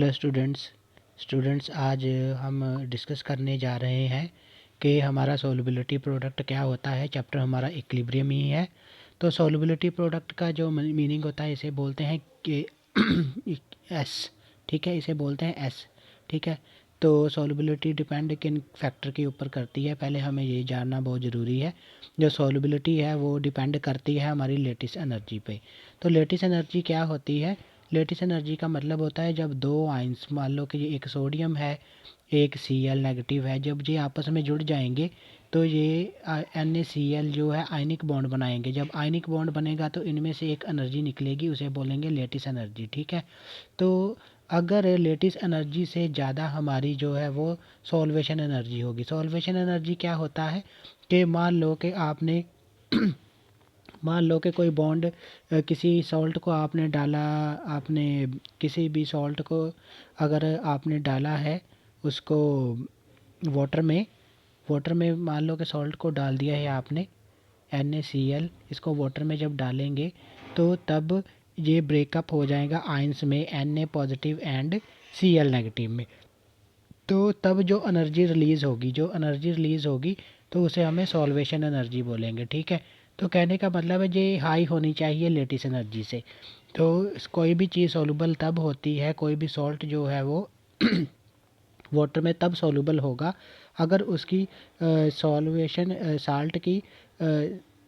Hello students आज हम discuss करने जा रहे हैं कि हमारा सॉल्युबिलिटी प्रोडक्ट क्या होता है। चैप्टर हमारा इक्विलिब्रियम ही है। तो सॉल्युबिलिटी प्रोडक्ट का जो मीनिंग होता है इसे बोलते हैं कि एस, ठीक है, इसे बोलते हैं एस, ठीक है। तो सॉल्युबिलिटी डिपेंड किन फैक्टर के ऊपर करती है, पहले हमें ये जानना बहुत ज़रूरी है। जो सॉल्युबिलिटी है वो डिपेंड करती है हमारी लेटिस एनर्जी पे। तो लेटिस एनर्जी क्या होती है? लेटिस एनर्जी का मतलब होता है जब दो आयंस, मान लो कि ये एक सोडियम है एक Cl नेगेटिव है, जब ये आपस में जुड़ जाएंगे तो ये NaCl जो है आयनिक बॉन्ड बनाएंगे। जब आयनिक बॉन्ड बनेगा तो इनमें से एक एनर्जी निकलेगी, उसे बोलेंगे लेटिस एनर्जी, ठीक है। तो अगर लेटिस एनर्जी से ज़्यादा हमारी जो है वो सॉल्वेशन एनर्जी होगी। सॉल्वेशन एनर्जी क्या होता है कि मान लो कि आपने मान लो कि कोई बॉन्ड किसी सॉल्ट को आपने डाला, आपने किसी भी सॉल्ट को अगर आपने डाला है उसको वाटर में मान लो कि सॉल्ट को डाल दिया है आपने NaCl, इसको वाटर में जब डालेंगे तो तब ये ब्रेकअप हो जाएगा आयंस में Na positive and Cl negative में। तो तब जो एनर्जी रिलीज़ होगी तो उसे हमें सॉल्वेशन एनर्जी बोलेंगे, ठीक है। तो कहने का मतलब है ये हाई होनी चाहिए लेटिस एनर्जी से। तो कोई भी चीज़ सॉल्युबल तब होती है, कोई भी सॉल्ट जो है वो वाटर में तब सॉल्युबल होगा अगर उसकी सॉल्वेशन साल्ट की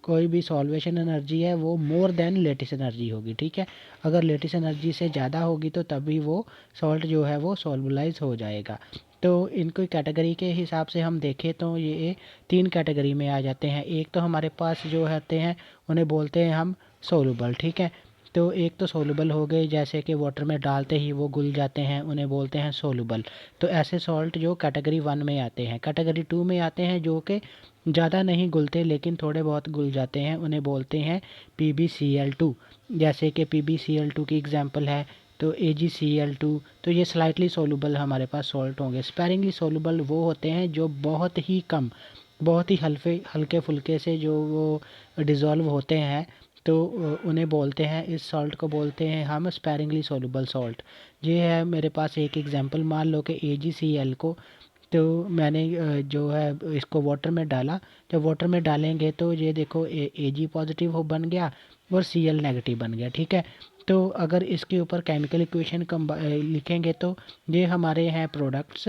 कोई भी सॉल्वेशन एनर्जी है वो मोर देन लेटिस एनर्जी होगी, ठीक है। अगर लेटिस एनर्जी से ज़्यादा होगी तो तभी वो सॉल्ट जो है वो सॉल्बलाइज हो जाएगा। तो इनको कैटेगरी के हिसाब से हम देखें तो ये तीन कैटेगरी में आ जाते हैं। एक तो हमारे पास जो होते हैं उन्हें बोलते हैं हम सोलूबल, ठीक है। तो एक तो सोलूबल हो गए, जैसे कि वाटर में डालते ही वो घुल जाते हैं, उन्हें बोलते हैं सोलूबल। तो ऐसे सॉल्ट जो कैटेगरी 1 में आते हैं। कैटेगरी 2 में आते हैं जो कि ज़्यादा नहीं घुलते लेकिन थोड़े बहुत घुल जाते हैं, उन्हें बोलते हैं PbCl2। जैसे कि PbCl2 की एग्जांपल है तो AgCl2। तो ये स्लाइटली सोलूबल हमारे पास सॉल्ट होंगे। स्पेरिंगली सोलूबल वो होते हैं जो बहुत ही कम, बहुत ही हल्के फुल्के से जो वो डिज़ोल्व होते हैं, तो उन्हें बोलते हैं, इस सॉल्ट को बोलते हैं हम स्पेरिंगली सोलूबल सॉल्ट। ये है मेरे पास एक एग्जांपल। मान लो कि AgCl को तो मैंने जो है इसको वाटर में डाला। जब वाटर में डालेंगे तो ये देखो Ag पॉजिटिव हो बन गया और Cl नेगेटिव बन गया, ठीक है। तो अगर इसके ऊपर केमिकल इक्वेशन लिखेंगे तो ये हमारे हैं प्रोडक्ट्स,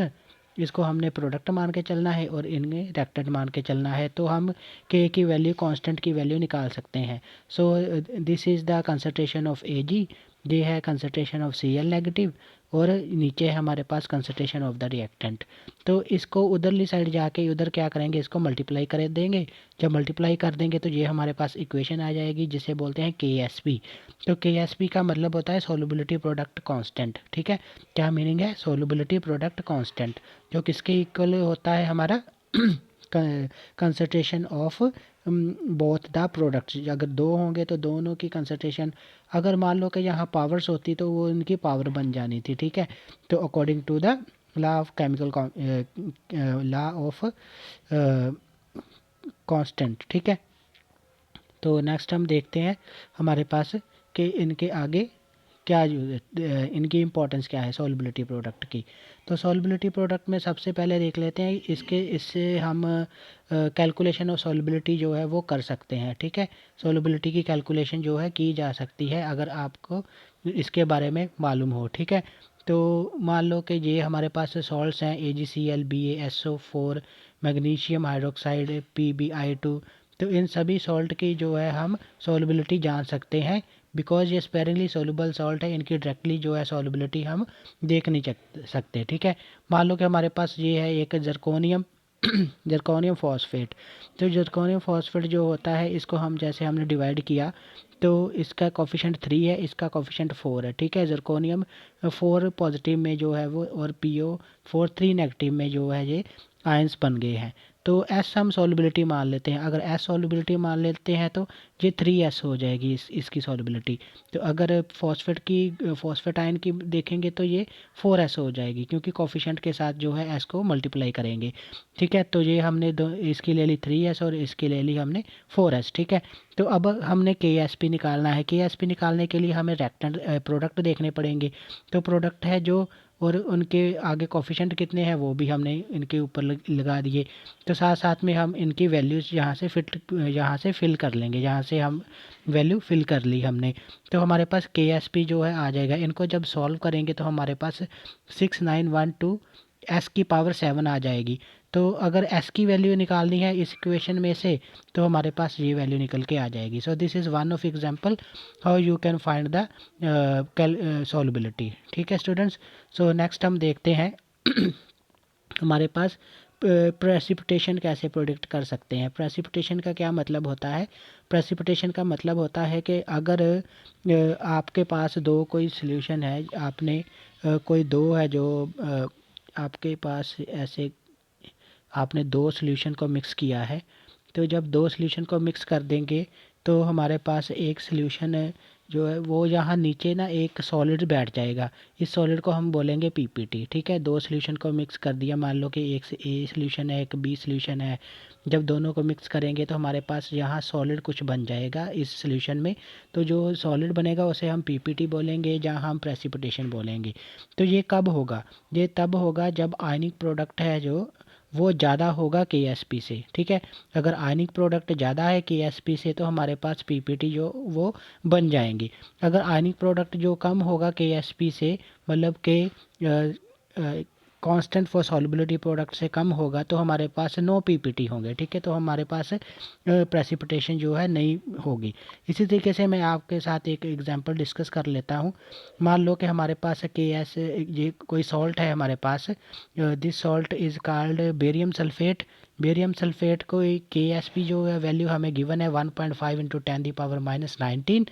इसको हमने प्रोडक्ट मान के चलना है और इनमें रिएक्टेंट मान के चलना है। तो हम के की वैल्यू, कांस्टेंट की वैल्यू निकाल सकते हैं। So this is the concentration of Ag, ये है कंसंट्रेशन ऑफ Cl नेगेटिव, और नीचे है हमारे पास कंसंट्रेशन ऑफ द रिएक्टेंट। तो इसको उधरली साइड जाके उधर क्या करेंगे, इसको मल्टीप्लाई कर देंगे। जब मल्टीप्लाई कर देंगे तो ये हमारे पास इक्वेशन आ जाएगी जिसे बोलते हैं KSP। तो KSP का मतलब होता है सोलुबिलिटी प्रोडक्ट कांस्टेंट, ठीक है। क्या मीनिंग है? सोलुबिलिटी प्रोडक्ट कांस्टेंट, जो किसके इक्वल होता है हमारा concentration of both the products. अगर दो होंगे तो दोनों की कंसंट्रेशन, अगर मान लो कि यहाँ पावर्स होती तो वो इनकी पावर बन जानी थी, ठीक है। तो according to the law of law of constant, ठीक है। तो नेक्स्ट हम देखते हैं हमारे पास कि इनके आगे क्या इनकी इम्पोर्टेंस क्या है सॉल्युबिलिटी प्रोडक्ट की। तो सॉल्युबिलिटी प्रोडक्ट में सबसे पहले देख लेते हैं इससे हम कैलकुलेशन ऑफ सॉल्युबिलिटी जो है वो कर सकते हैं, ठीक है। सॉल्युबिलिटी की कैलकुलेशन जो है की जा सकती है अगर आपको इसके बारे में मालूम हो, ठीक है। तो मान लो कि ये हमारे पास सॉल्ट्स हैं AgCl, BaSO4, magnesium hydroxide, PbI2। तो इन सभी सॉल्ट की जो है हम सॉल्युबिलिटी जान सकते हैं, बिकॉज ये स्पेरिंगली सोलूबल सॉल्ट है, इनकी डायरेक्टली जो है सॉल्युबिलिटी हम देख नहीं सकते, ठीक है। मान लो कि हमारे पास ये है एक जर्कोनियम जर्कोनियम फॉस्फेट। तो जर्कोनियम फॉस्फेट जो होता है इसको हम जैसे हमने डिवाइड किया तो इसका कोफिशिएंट 3 है, इसका कोफिशिएंट 4 है, ठीक है। जर्कोनियम 4 पॉजिटिव में जो है वो और PO4 3 नेगेटिव में जो है ये आयंस बन गए हैं। तो एस हम सॉल्युबिलिटी मान लेते हैं। अगर एस सॉल्युबिलिटी मान लेते हैं तो ये 3s हो जाएगी इसकी सॉल्युबिलिटी। तो अगर फॉस्फेट आयन की देखेंगे तो ये 4s हो जाएगी, क्योंकि कोफिशिएंट के साथ जो है s को मल्टीप्लाई करेंगे। ठीक है, तो ये हमने इसकी ले ली 3s और इसकी ले ली हमने 4s। ठीक है, तो अब हमने KSP निकालना है। KSP निकालने के लिए हमें प्रोडक्ट देखने पड़ेंगे। तो प्रोडक्ट है जो, और उनके आगे कोफिशिएंट कितने हैं वो भी हमने इनके ऊपर लगा दिए। तो साथ साथ में हम इनकी वैल्यूज़ यहाँ से फिल कर लेंगे, यहाँ से हम वैल्यू फिल कर ली हमने। तो हमारे पास KSP जो है आ जाएगा। इनको जब सॉल्व करेंगे तो हमारे पास 6912 s की पावर 7 आ जाएगी। तो अगर s की वैल्यू निकालनी है इस इक्वेशन में से, तो हमारे पास ये वैल्यू निकल के आ जाएगी। So this is one of example how you can find the solubility. ठीक है स्टूडेंट्स, सो नेक्स्ट हम देखते हैं हमारे पास प्रेसिपिटेशन कैसे प्रोडिक्ट कर सकते हैं। प्रेसिपिटेशन का क्या मतलब होता है? प्रेसिपिटेशन का मतलब होता है कि अगर आपके पास दो कोई सॉल्यूशन है, आपने कोई दो है जो आपके पास ऐसे आपने दो सॉल्यूशन को मिक्स किया है। तो जब दो सॉल्यूशन को मिक्स कर देंगे तो हमारे पास एक सॉल्यूशन है जो है वो यहाँ नीचे ना एक सॉलिड बैठ जाएगा। इस सॉलिड को हम बोलेंगे पीपीटी। ठीक है, दो सॉल्यूशन को मिक्स कर दिया, मान लो कि एक से ए सॉल्यूशन है एक बी सॉल्यूशन है। जब दोनों को मिक्स करेंगे तो हमारे पास यहाँ सॉलिड कुछ बन जाएगा इस सॉल्यूशन में। तो जो सॉलिड बनेगा उसे हम पीपीटी बोलेंगे, जहाँ हम प्रेसिपिटेशन बोलेंगे। तो ये कब होगा? ये तब होगा जब आयनिक प्रोडक्ट है जो वो ज़्यादा होगा KSP से। ठीक है, अगर आयनिक प्रोडक्ट ज़्यादा है KSP से तो हमारे पास पीपीटी जो वो बन जाएंगी। अगर आयनिक प्रोडक्ट जो कम होगा KSP से, मतलब के कांस्टेंट फॉर सॉल्युबिलिटी प्रोडक्ट से कम होगा, तो हमारे पास नो पीपीटी होंगे। ठीक है, तो हमारे पास प्रेसिपिटेशन जो है नहीं होगी। इसी तरीके से मैं आपके साथ एक एग्जांपल डिस्कस कर लेता हूँ। मान लो कि हमारे पास ये कोई सॉल्ट है हमारे पास, this salt is called barium sulphate. Barium sulphate को KSP जो है वैल्यू हमें गिवन है 1.5 इंटू 10⁻⁻19,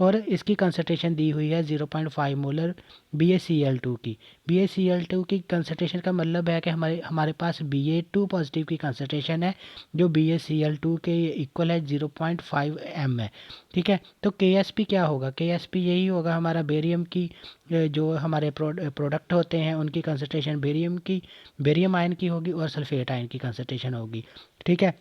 और इसकी कंसनट्रेशन दी हुई है 0.5 मोलर BaCl2 की। BaCl2 की कंसनट्रेशन का मतलब है कि हमारे पास Ba2 पॉजिटिव की कंसनट्रेशन है जो BaCl2 के इक्वल है 0.5 m है। ठीक है, तो KSP क्या होगा? KSP यही होगा हमारा बेरियम की जो हमारे प्रोडक्ट होते हैं उनकी कंसनट्रेशन बेरियम आयन की होगी और सल्फेट आयन की कंसनट्रेशन होगी। ठीक है,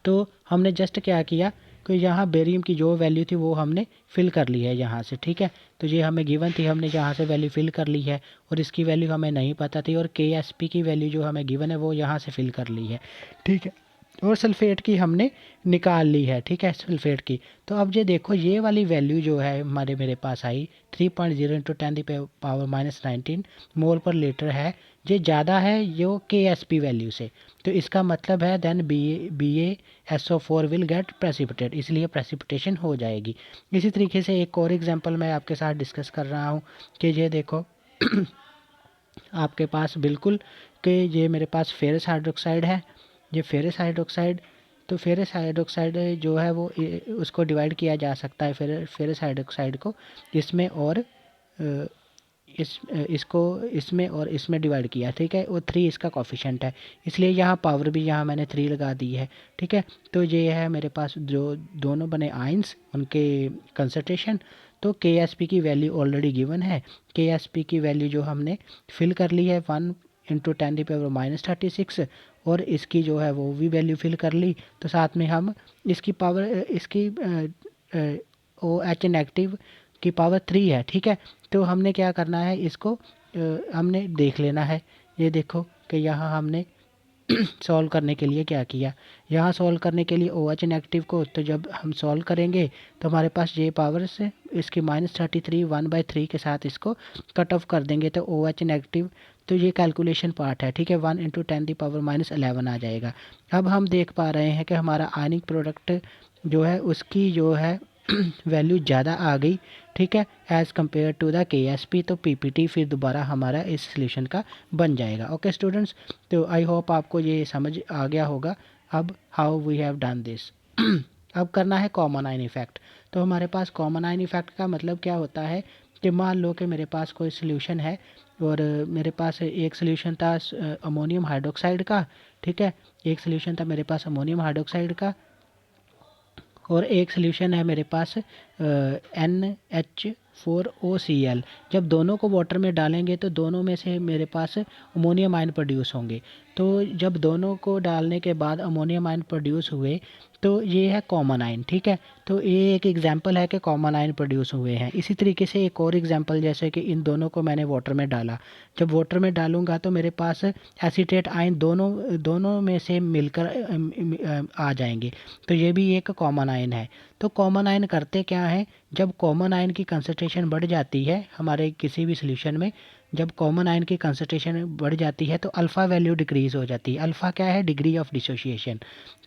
तो हमने जस्ट क्या किया कि यहाँ बेरियम की जो वैल्यू थी वो हमने फिल कर ली है यहाँ से। ठीक है, तो ये हमें गिवन थी, हमने यहाँ से वैल्यू फिल कर ली है, और इसकी वैल्यू हमें नहीं पता थी, और KSP की वैल्यू जो हमें गिवन है वो यहाँ से फिल कर ली है। ठीक है, और सल्फेट की हमने निकाल ली है। ठीक है, सल्फेट की। तो अब ये देखो, ये वाली वैल्यू जो है मेरे पास आई 3.0 इंटू 10⁻⁻19 मोल पर लीटर है, ये ज़्यादा है जो KSP वैल्यू से। तो इसका मतलब है then BaSO4 will get precipitate, इसलिए प्रेसिपिटेशन हो जाएगी। इसी तरीके से एक और एग्जांपल मैं आपके साथ डिस्कस कर रहा हूँ कि ये देखो आपके पास बिल्कुल कि ये मेरे पास फेरस हाइड्रोक्साइड है, ये फेरस हाइड्रोक्साइड। तो फेरस हाइड्रोक्साइड जो है वो उसको डिवाइड किया जा सकता है फेरस हाइड्रोक्साइड को इसमें और इसको इसमें और इसमें डिवाइड किया। ठीक है, वो 3 इसका कॉफिशेंट है, इसलिए यहाँ पावर भी यहाँ मैंने 3 लगा दी है। ठीक है, तो ये है मेरे पास जो दोनों बने आयंस उनके कंसंट्रेशन। तो KSP की वैल्यू ऑलरेडी गिवन है। KSP की वैल्यू जो हमने फिल कर ली है 1 इंटू 10⁻⁻36, और इसकी जो है वो भी वैल्यू फिल कर ली। तो साथ में हम इसकी पावर इसकी OH नेगेटिव की पावर 3 है। ठीक है, तो हमने क्या करना है, इसको हमने देख लेना है। ये देखो कि यहाँ हमने सॉल्व करने के लिए क्या किया, यहाँ सॉल्व करने के लिए OH नेगेटिव को, तो जब हम सॉल्व करेंगे तो हमारे पास ये पावर से इसकी -33 1/3 के साथ इसको कट ऑफ कर देंगे, तो OH नेगेटिव, तो ये कैलकुलेशन पार्ट है। ठीक है, 1 इंटू 10⁻11 आ जाएगा। अब हम देख पा रहे हैं कि हमारा आयनिक प्रोडक्ट जो है उसकी जो है वैल्यू ज़्यादा आ गई। ठीक है, as compare to the KSP, तो PPT फिर दोबारा हमारा इस सोल्यूशन का बन जाएगा। ओके स्टूडेंट्स, तो आई होप आपको ये समझ आ गया होगा अब how we have done this. अब करना है कॉमन आयन इफेक्ट। तो हमारे पास कॉमन आयन इफेक्ट का मतलब क्या होता है कि मान लो कि मेरे पास कोई सोल्यूशन है, और मेरे पास एक सोल्यूशन था अमोनियम हाइड्रोक्साइड का। ठीक है, एक सोल्यूशन था मेरे पास अमोनियम हाइड्रोक्साइड का, और एक सोल्यूशन है मेरे पास NH4OCl। जब दोनों को वाटर में डालेंगे तो दोनों में से मेरे पास अमोनियम आयन प्रोड्यूस होंगे। तो जब दोनों को डालने के बाद अमोनियम आयन प्रोड्यूस हुए तो ये है कॉमन आयन, ठीक है। तो ये एक एग्जांपल है कि कॉमन आयन प्रोड्यूस हुए हैं। इसी तरीके से एक और एग्जांपल, जैसे कि इन दोनों को मैंने वाटर में डाला, जब वाटर में डालूंगा तो मेरे पास एसीटेट आयन दोनों दोनों में से मिलकर आ जाएंगे। तो ये भी एक कॉमन आयन है। तो कॉमन आयन करते क्या हैं, जब कॉमन आयन की कंसंट्रेशन बढ़ जाती है हमारे किसी भी सॉल्यूशन में, जब कॉमन आयन की कंसंट्रेशन बढ़ जाती है तो अल्फ़ा वैल्यू डिक्रीज़ हो जाती है। अल्फ़ा क्या है, डिग्री ऑफ डिसोसिएशन।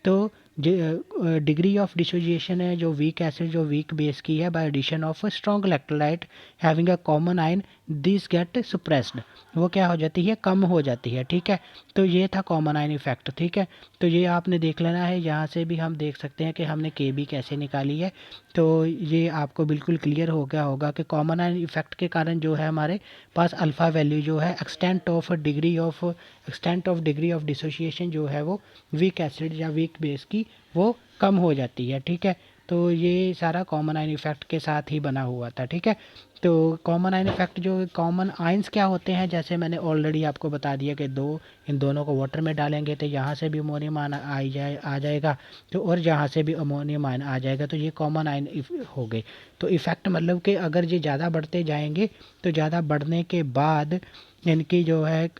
तो डिग्री ऑफ डिसोसिएशन है जो वीक एसिड जो वीक बेस की है, by addition of strong electrolyte having a common ion this get suppressed, वो क्या हो जाती है, कम हो जाती है, ठीक है। तो ये था कॉमन आयन इफेक्ट, ठीक है। तो ये आपने देख लेना है। यहाँ से भी हम देख सकते हैं कि हमने के बी कैसे निकाली है। तो ये आपको बिल्कुल क्लियर हो गया होगा कि कॉमन आयन इफेक्ट के कारण जो है हमारे पास अल्फ़ा वैल्यू जो है extent of degree of dissociation जो है वो वीक एसिड या वीक बेस की वो कम हो जाती है, ठीक है। तो ये सारा कॉमन आयन इफेक्ट के साथ ही बना हुआ था, ठीक है। तो कॉमन आयन इफेक्ट जो कॉमन आयंस क्या होते हैं, जैसे मैंने ऑलरेडी आपको बता दिया कि इन दोनों को वाटर में डालेंगे तो यहाँ से भी अमोनियम आयन आ जाएगा, तो और यहाँ से भी अमोनियम आयन आ जाएगा। तो ये कॉमन आयन हो गए। तो इफेक्ट मतलब कि अगर ये ज़्यादा बढ़ते जाएंगे तो ज़्यादा बढ़ने के बाद इनकी जो है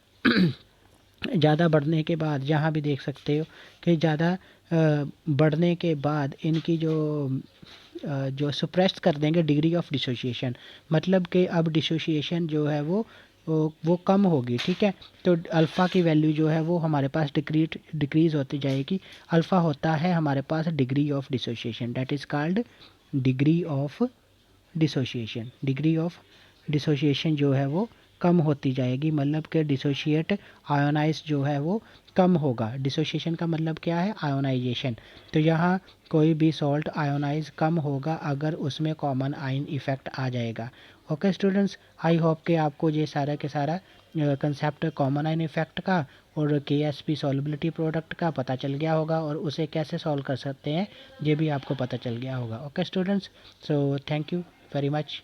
ज़्यादा बढ़ने के बाद यहाँ भी देख सकते हो कि ज़्यादा बढ़ने के बाद इनकी जो सप्रेस कर देंगे डिग्री ऑफ डिसोसिएशन, मतलब कि अब डिसोसिएशन जो है वो कम होगी, ठीक है। तो अल्फ़ा की वैल्यू जो है वो हमारे पास डिक्रीज होती जाएगी। अल्फ़ा होता है हमारे पास degree of dissociation, that is called degree of dissociation. Degree of dissociation जो है वो कम होती जाएगी, मतलब कि डिसोशिएट आयोनाइज जो है वो कम होगा। डिसोसिएशन का मतलब क्या है, आयोनाइजेशन। तो यहाँ कोई भी सॉल्ट आयोनाइज कम होगा अगर उसमें कॉमन आयन इफेक्ट आ जाएगा। ओके स्टूडेंट्स, आई होप कि आपको ये सारा के सारा कंसेप्ट कॉमन आयन इफेक्ट का और KSP सॉल्युबिलिटी प्रोडक्ट का पता चल गया होगा, और उसे कैसे सॉल्व कर सकते हैं ये भी आपको पता चल गया होगा। Okay students, so thank you very much.